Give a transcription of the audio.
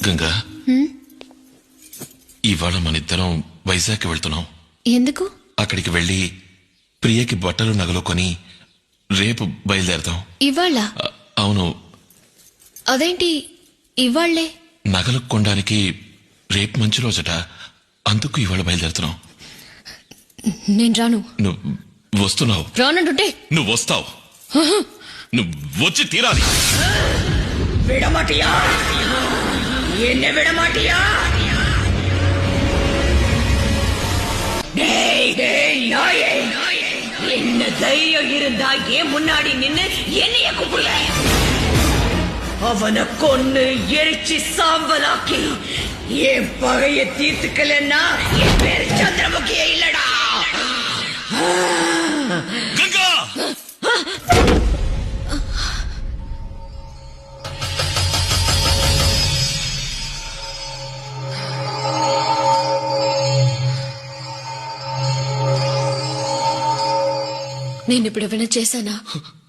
గంగా ఇవాళ మన ఇద్దరం వైజాగ్ వెళ్తున్నాం. ఎందుకు? అక్కడికి వెళ్లి ప్రియకి బట్టలు నగలు కొని రేపు బయలుదేరతాం. ఇవాళ? అవును. అదేంటి ఇవాళ్లే? నగలు కొనడానికి రేపు మంచి రోజట, అందుకు ఇవాళ బయలుదేరుతున్నాం. నేను రాను. నువ్వు వస్తున్నావు. రానంటుంటే నువ్వు వస్తావు. నువ్వు వచ్చి తీరాలి. விடமாட்டியா? என்ன விடமாட்டியா? டேய் டேய் நாயே, என்ன தைரியம் இருந்தா ஏன் முன்னாடி நின்னு என்னைய கூப்பிடுற? அவனை கொன்னு எரிச்சு சாம்பலாக்கி என் பகைய தீர்த்துக்கலன்னா என் பேரு சந்திரமுகியே இல்லடா. గంగా! నేను ఇప్పుడు ఏమైనా చేశానా?